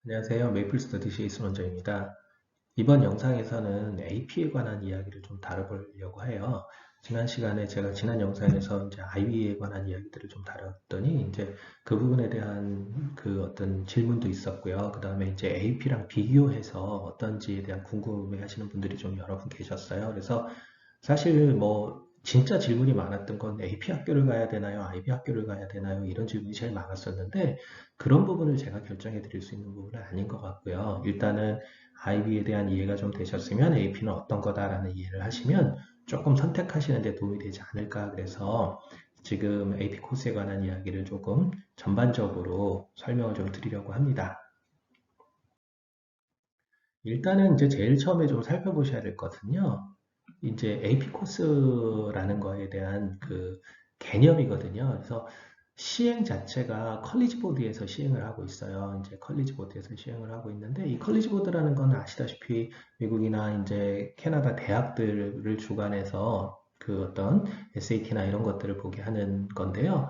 안녕하세요. 메이플 스터디 이순원장입니다. 이번 영상에서는 AP에 관한 이야기를 좀 다뤄보려고 해요. 지난 시간에 제가 지난 영상에서 이제 IB에 관한 이야기들을 좀 다뤘더니 이제 그 부분에 대한 그 어떤 질문도 있었고요. 그 다음에 이제 AP랑 비교해서 어떤지에 대한 궁금해 하시는 분들이 좀 여러 분 계셨어요. 그래서 사실 뭐 진짜 질문이 많았던 건 AP 학교를 가야 되나요? IB 학교를 가야 되나요? 이런 질문이 제일 많았었는데 그런 부분을 제가 결정해 드릴 수 있는 부분은 아닌 것 같고요. 일단은 IB에 대한 이해가 좀 되셨으면 AP는 어떤 거다라는 이해를 하시면 조금 선택하시는 데 도움이 되지 않을까 그래서 지금 AP 코스에 관한 이야기를 조금 전반적으로 설명을 좀 드리려고 합니다. 일단은 이제 제일 처음에 좀 살펴보셔야 될 것은요. 이제 AP 코스라는 거에 대한 그 개념이거든요. 그래서 시행 자체가 컬리지 보드에서 시행을 하고 있어요. 이제 컬리지 보드에서 시행을 하고 있는데 이 컬리지 보드라는 건 아시다시피 미국이나 이제 캐나다 대학들을 주관해서 그 어떤 SAT나 이런 것들을 보게 하는 건데요.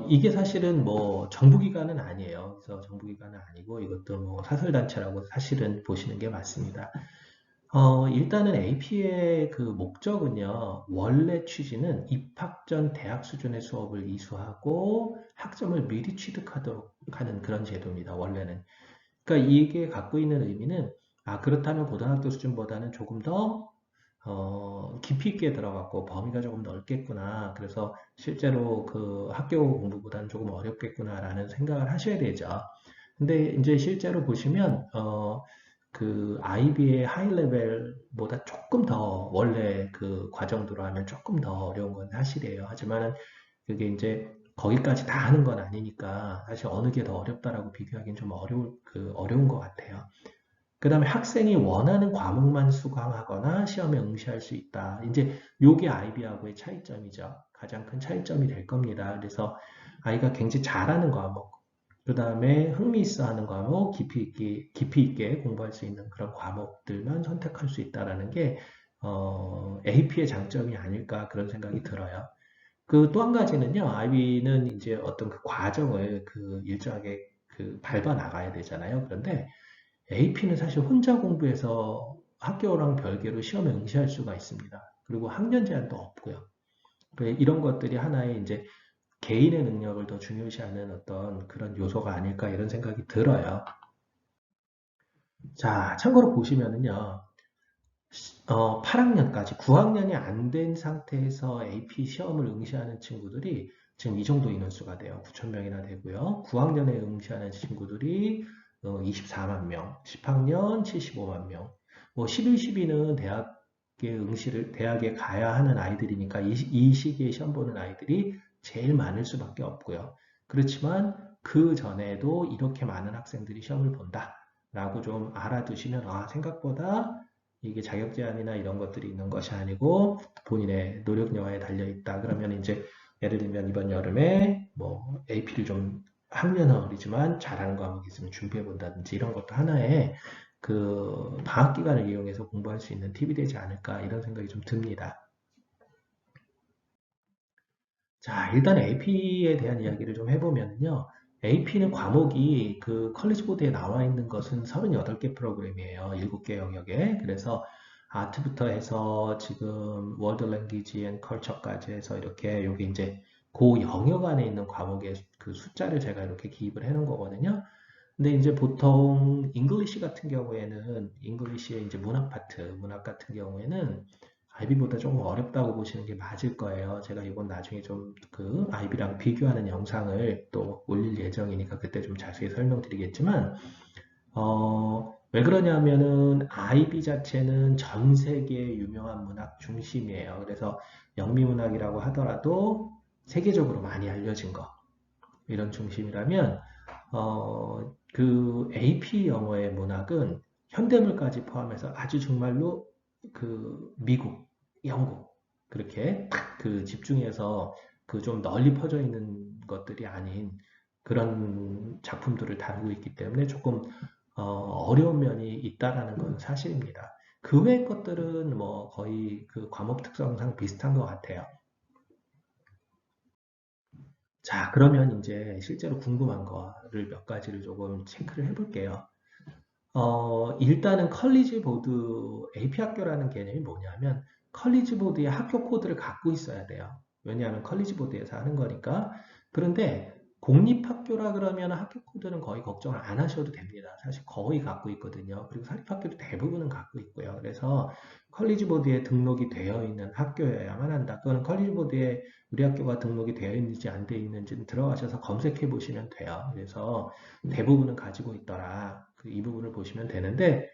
이게 사실은 뭐 정부기관은 아니에요. 그래서 정부기관은 아니고 이것도 뭐 사설단체라고 사실은 보시는 게 맞습니다. 일단은 AP의 그 목적은요, 원래 취지는 입학 전 대학 수준의 수업을 이수하고 학점을 미리 취득하도록 하는 그런 제도입니다, 원래는. 그러니까 이게 갖고 있는 의미는, 그렇다면 고등학교 수준보다는 조금 더 깊이 있게 들어갔고 범위가 조금 넓겠구나. 그래서 실제로 그 학교 공부보다는 조금 어렵겠구나라는 생각을 하셔야 되죠. 근데 이제 실제로 보시면 그 IB의 하이 레벨보다 조금 더 원래 그 과정대로 하면 조금 더 어려운 건 사실이에요. 하지만은 그게 이제 거기까지 다 하는 건 아니니까 사실 어느 게 더 어렵다라고 비교하기는 좀 어려운 것 같아요. 그 다음에 학생이 원하는 과목만 수강하거나 시험에 응시할 수 있다. 이제 요게 IB하고의 차이점이죠. 가장 큰 차이점이 될 겁니다. 그래서 아이가 굉장히 잘하는 과목, 그 다음에 흥미있어 하는 과목, 깊이 있게 공부할 수 있는 그런 과목들만 선택할 수 있다라는 게, AP의 장점이 아닐까 그런 생각이 들어요. 그 또 한 가지는요, IB는 이제 어떤 그 과정을 그 일정하게 그 밟아 나가야 되잖아요. 그런데 AP는 사실 혼자 공부해서 학교랑 별개로 시험에 응시할 수가 있습니다. 그리고 학년 제한도 없고요. 이런 것들이 하나의 이제 개인의 능력을 더 중요시하는 어떤 그런 요소가 아닐까 이런 생각이 들어요. 자, 참고로 보시면은요, 8학년까지 9학년이 안 된 상태에서 AP 시험을 응시하는 친구들이 지금 이 정도 인원수가 돼요. 9천 명이나 되고요. 9학년에 응시하는 친구들이 24만 명, 10학년 75만 명. 뭐 11, 12는 대학에 가야 하는 아이들이니까 이 시기에 시험 보는 아이들이 제일 많을 수밖에 없고요. 그렇지만 그 전에도 이렇게 많은 학생들이 시험을 본다라고 좀 알아두시면 생각보다 이게 자격 제한이나 이런 것들이 있는 것이 아니고 본인의 노력 여하에 달려 있다. 그러면 이제 예를 들면 이번 여름에 뭐 AP를 좀 학년은 어리지만 잘하는 과목이 있으면 준비해 본다든지 이런 것도 하나의 그 방학 기간을 이용해서 공부할 수 있는 팁이 되지 않을까 이런 생각이 좀 듭니다. 자, 일단 AP에 대한 이야기를 좀 해보면요. AP는 과목이 그 컬리지 보드에 나와 있는 것은 38개 프로그램이에요. 7개 영역에. 그래서 아트부터 해서 지금 월드 랭귀지 앤 컬처까지 해서 이렇게 여기 이제 그 영역 안에 있는 과목의 그 숫자를 제가 이렇게 기입을 해 놓은 거거든요. 근데 이제 보통 잉글리시 같은 경우에는 잉글리시의 이제 문학 같은 경우에는 IB보다 조금 어렵다고 보시는 게 맞을 거예요. 제가 이건 나중에 좀 그 IB랑 비교하는 영상을 또 올릴 예정이니까 그때 좀 자세히 설명드리겠지만 왜 그러냐면은 IB 자체는 전 세계 유명한 문학 중심이에요. 그래서 영미문학이라고 하더라도 세계적으로 많이 알려진 거 이런 중심이라면 그 AP 영어의 문학은 현대물까지 포함해서 아주 정말로 그 미국, 영국 그렇게 그 집중해서 그 좀 널리 퍼져 있는 것들이 아닌 그런 작품들을 다루고 있기 때문에 조금 어려운 면이 있다라는 건 사실입니다. 그 외의 것들은 뭐 거의 그 과목 특성상 비슷한 것 같아요. 자, 그러면 이제 실제로 궁금한 거를 몇 가지를 조금 체크를 해볼게요. 일단은 컬리지 보드 AP 학교라는 개념이 뭐냐면 컬리지 보드의 학교 코드를 갖고 있어야 돼요. 왜냐하면 컬리지 보드에서 하는 거니까. 그런데 공립학교라 그러면 학교 코드는 거의 걱정을 안 하셔도 됩니다. 사실 거의 갖고 있거든요. 그리고 사립학교도 대부분은 갖고 있고요. 그래서 컬리지 보드에 등록이 되어 있는 학교여야만 한다. 그거는 컬리지 보드에 우리 학교가 등록이 되어 있는지 안 되어 있는지는 들어가셔서 검색해 보시면 돼요. 그래서 대부분은 가지고 있더라. 이 부분을 보시면 되는데,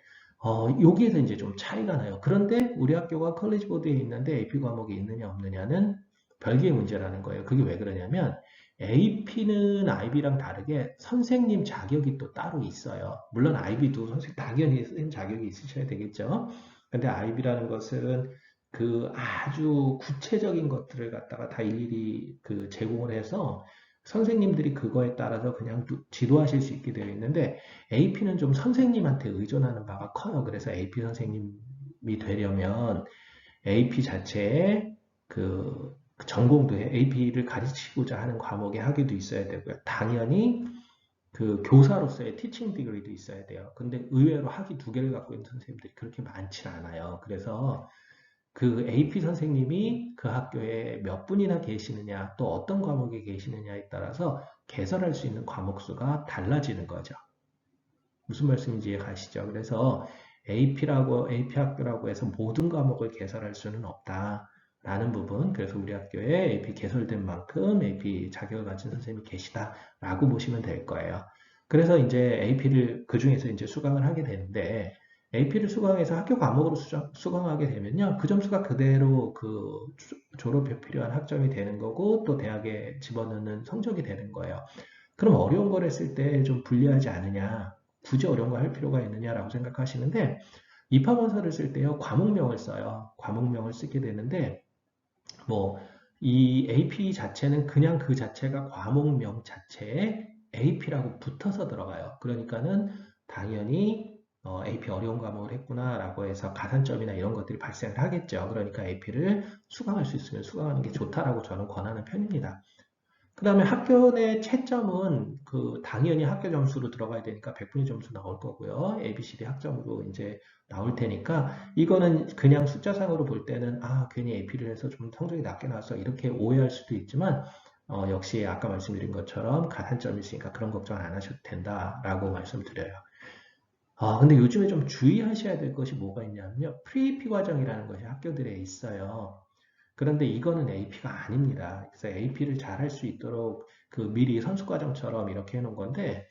여기에서 이제 좀 차이가 나요. 그런데 우리 학교가 컬리지 보드에 있는데 AP 과목이 있느냐 없느냐는 별개의 문제라는 거예요. 그게 왜 그러냐면 AP는 IB랑 다르게 선생님 자격이 또 따로 있어요. 물론 IB도 선생님 당연히 선생님 자격이 있으셔야 되겠죠. 근데 IB라는 것은 그 아주 구체적인 것들을 갖다가 다 일일이 그 제공을 해서 선생님들이 그거에 따라서 그냥 지도하실 수 있게 되어 있는데 AP는 좀 선생님한테 의존하는 바가 커요. 그래서 AP 선생님이 되려면 AP 자체에 그 전공도에 AP를 가르치고자 하는 과목의 학위도 있어야 되고요. 당연히 그 교사로서의 티칭 디그리도 있어야 돼요. 근데 의외로 학위 두 개를 갖고 있는 선생님들이 그렇게 많지 않아요. 그래서 그 AP 선생님이 그 학교에 몇 분이나 계시느냐, 또 어떤 과목에 계시느냐에 따라서 개설할 수 있는 과목 수가 달라지는 거죠. 무슨 말씀인지 이해가시죠? 그래서 AP 학교라고 해서 모든 과목을 개설할 수는 없다라는 부분. 그래서 우리 학교에 AP 개설된 만큼 AP 자격을 가진 선생님이 계시다라고 보시면 될 거예요. 그래서 이제 AP를 그 중에서 이제 수강을 하게 되는데 AP를 수강해서 학교 과목으로 수강하게 되면요. 그 점수가 그대로 그 졸업에 필요한 학점이 되는 거고 또 대학에 집어넣는 성적이 되는 거예요. 그럼 어려운 걸 했을 때 좀 불리하지 않으냐? 굳이 어려운 거 할 필요가 있느냐라고 생각하시는데 입학원서를 쓸 때요. 과목명을 써요. 과목명을 쓰게 되는데 뭐 이 AP 자체는 그냥 그 자체가 과목명 자체에 AP라고 붙어서 들어가요. 그러니까는 당연히 AP 어려운 과목을 했구나라고 해서 가산점이나 이런 것들이 발생을 하겠죠. 그러니까 AP를 수강할 수 있으면 수강하는 게 좋다라고 저는 권하는 편입니다. 그 다음에 학교 내 채점은 그 당연히 학교 점수로 들어가야 되니까 100분위 점수 나올 거고요. ABCD 학점으로 이제 나올 테니까 이거는 그냥 숫자상으로 볼 때는 아 괜히 AP를 해서 좀 성적이 낮게 나와서 이렇게 오해할 수도 있지만 역시 아까 말씀드린 것처럼 가산점이 있으니까 그런 걱정 안 하셔도 된다라고 말씀드려요. 근데 요즘에 좀 주의하셔야 될 것이 뭐가 있냐면요. 프리피 과정이라는 것이 학교들에 있어요. 그런데 이거는 AP가 아닙니다. 그래서 AP를 잘 할 수 있도록 그 미리 선수과정처럼 이렇게 해놓은 건데,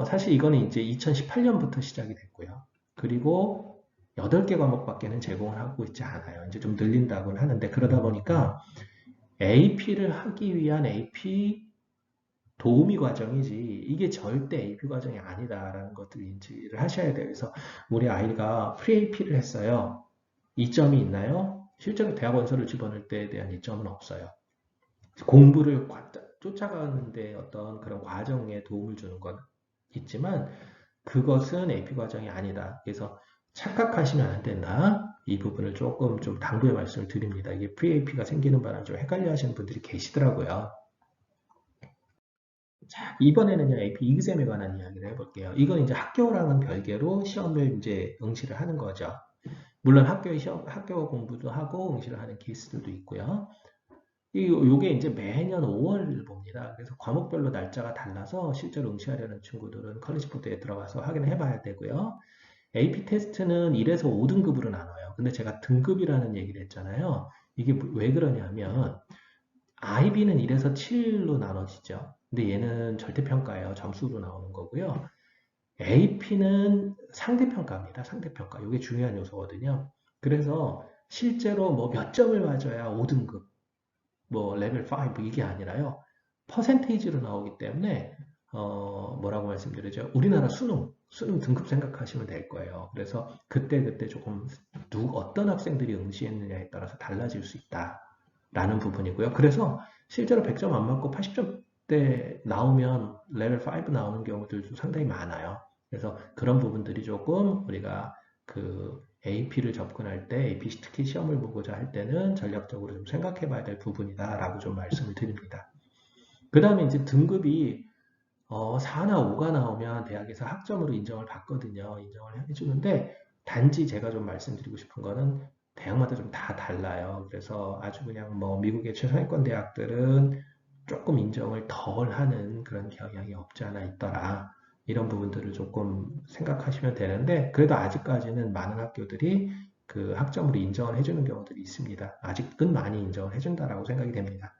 사실 이거는 이제 2018년부터 시작이 됐고요. 그리고 8개 과목밖에는 제공을 하고 있지 않아요. 이제 좀 늘린다고는 하는데, 그러다 보니까 AP를 하기 위한 AP 도우미 과정이지, 이게 절대 AP 과정이 아니다라는 것들 인지를 하셔야 돼요. 그래서 우리 아이가 프리-AP를 했어요. 이점이 있나요? 실제로 대학원서를 집어넣을 때에 대한 이점은 없어요. 공부를 쫓아가는데 어떤 그런 과정에 도움을 주는 건 있지만 그것은 AP 과정이 아니다. 그래서 착각하시면 안 된다. 이 부분을 조금 좀 당부의 말씀을 드립니다. 이게 프리-AP가 생기는 바람에 좀 헷갈려 하시는 분들이 계시더라고요. 자, 이번에는요, AP 이그잼에 관한 이야기를 해볼게요. 이건 이제 학교랑은 별개로 시험을 이제 응시를 하는 거죠. 물론 학교 공부도 하고 응시를 하는 케이스들도 있고요. 요게 이제 매년 5월 봅니다. 그래서 과목별로 날짜가 달라서 실제로 응시하려는 친구들은 컬리지 포트에 들어가서 확인을 해봐야 되고요. AP 테스트는 1에서 5등급으로 나눠요. 근데 제가 등급이라는 얘기를 했잖아요. 이게 왜 그러냐면 IB는 1에서 7로 나눠지죠. 근데 얘는 절대평가예요. 점수로 나오는 거고요. AP는 상대평가입니다. 상대평가. 이게 중요한 요소거든요. 그래서 실제로 뭐 몇 점을 맞아야 5등급, 뭐 레벨 5 이게 아니라요. 퍼센테이지로 나오기 때문에 뭐라고 말씀드리죠? 우리나라 수능 등급 생각하시면 될 거예요. 그래서 그때 조금 어떤 학생들이 응시했느냐에 따라서 달라질 수 있다라는 부분이고요. 그래서 실제로 100점 안 맞고 80점대 나오면 레벨 5 나오는 경우들도 상당히 많아요. 그래서 그런 부분들이 조금 우리가 그 AP를 접근할 때 AP 특히 시험을 보고자 할 때는 전략적으로 좀 생각해 봐야 될 부분이다라고 좀 말씀을 드립니다. 그 다음에 이제 등급이 4나 5가 나오면 대학에서 학점으로 인정을 받거든요. 인정을 해주는데 단지 제가 좀 말씀드리고 싶은 거는 대학마다 좀 다 달라요. 그래서 아주 그냥 뭐 미국의 최상위권 대학들은 조금 인정을 덜 하는 그런 경향이 없지 않아 있더라. 이런 부분들을 조금 생각하시면 되는데 그래도 아직까지는 많은 학교들이 그 학점으로 인정을 해주는 경우들이 있습니다. 아직은 많이 인정을 해준다라고 생각이 됩니다.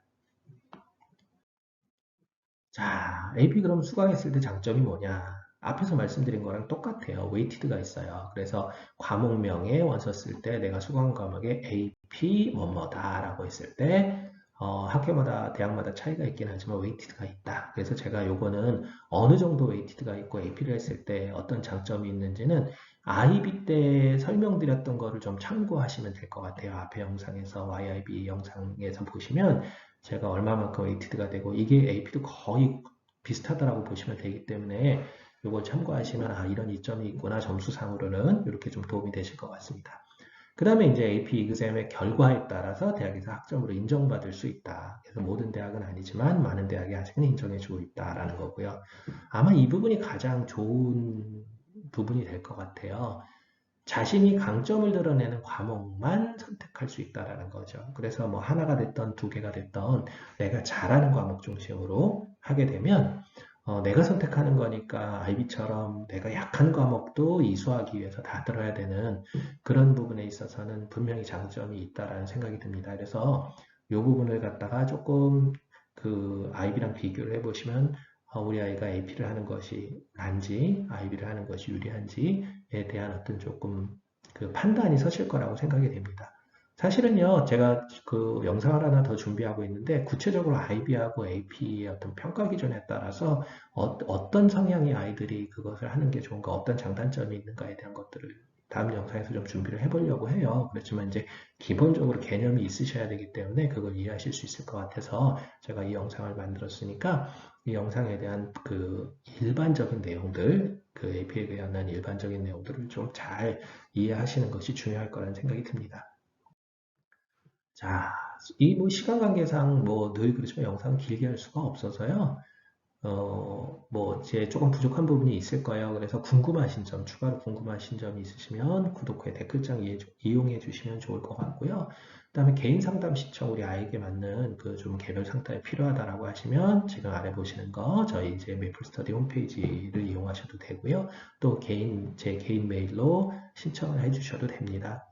자, AP 그럼 수강했을 때 장점이 뭐냐? 앞에서 말씀드린 거랑 똑같아요. 웨이티드가 있어요. 그래서 과목명에 원서 쓸 때 내가 수강 과목에 AP 뭐뭐다라고 했을 때 학교마다 대학마다 차이가 있긴 하지만 웨이티드가 있다. 그래서 제가 요거는 어느 정도 웨이티드가 있고 AP를 했을 때 어떤 장점이 있는지는 IB 때 설명드렸던 거를 좀 참고하시면 될 것 같아요. 앞에 영상에서 YIB 영상에서 보시면 제가 얼마만큼 웨이티드가 되고 이게 AP도 거의 비슷하다라고 보시면 되기 때문에 이걸 참고하시면 아 이런 이점이 있구나 점수상으로는 이렇게 좀 도움이 되실 것 같습니다. 그 다음에 이제 AP 이그잼의 결과에 따라서 대학에서 학점으로 인정받을 수 있다. 그래서 모든 대학은 아니지만 많은 대학이 아직은 인정해주고 있다라는 거고요. 아마 이 부분이 가장 좋은 부분이 될 것 같아요. 자신이 강점을 드러내는 과목만 선택할 수 있다라는 거죠. 그래서 뭐 하나가 됐던 두 개가 됐던 내가 잘하는 과목 중심으로 하게 되면 내가 선택하는 거니까 IB처럼 내가 약한 과목도 이수하기 위해서 다 들어야 되는 그런 부분에 있어서는 분명히 장점이 있다라는 생각이 듭니다. 그래서 이 부분을 갖다가 조금 그 IB랑 비교를 해보시면 우리 아이가 AP를 하는 것이 난지 IB를 하는 것이 유리한지에 대한 어떤 조금 그 판단이 서실 거라고 생각이 됩니다. 사실은요, 제가 그 영상을 하나 더 준비하고 있는데, 구체적으로 IB하고 AP의 어떤 평가 기준에 따라서 떤 성향의 아이들이 그것을 하는 게 좋은가, 어떤 장단점이 있는가에 대한 것들을 다음 영상에서 좀 준비를 해보려고 해요. 그렇지만 이제 기본적으로 개념이 있으셔야 되기 때문에 그걸 이해하실 수 있을 것 같아서 제가 이 영상을 만들었으니까 이 영상에 대한 그 일반적인 내용들, 그 AP에 관한 일반적인 내용들을 좀 잘 이해하시는 것이 중요할 거라는 생각이 듭니다. 자, 이 뭐 시간 관계상 뭐 늘 그렇지만 영상 길게 할 수가 없어서요. 뭐 제 조금 부족한 부분이 있을 거예요. 그래서 궁금하신 점, 추가로 궁금하신 점이 있으시면 구독 후에 댓글창 이용해 주시면 좋을 것 같고요. 그다음에 개인 상담 신청 우리 아이에게 맞는 그 좀 개별 상담이 필요하다라고 하시면 지금 아래 보시는 거 저희 이제 메이플 스터디 홈페이지를 이용하셔도 되고요. 또 제 개인 메일로 신청을 해 주셔도 됩니다.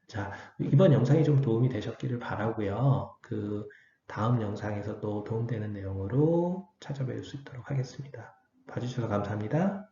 자, 이번 영상이 좀 도움이 되셨기를 바라고요. 그 다음 영상에서 또 도움되는 내용으로 찾아뵐 수 있도록 하겠습니다. 봐주셔서 감사합니다.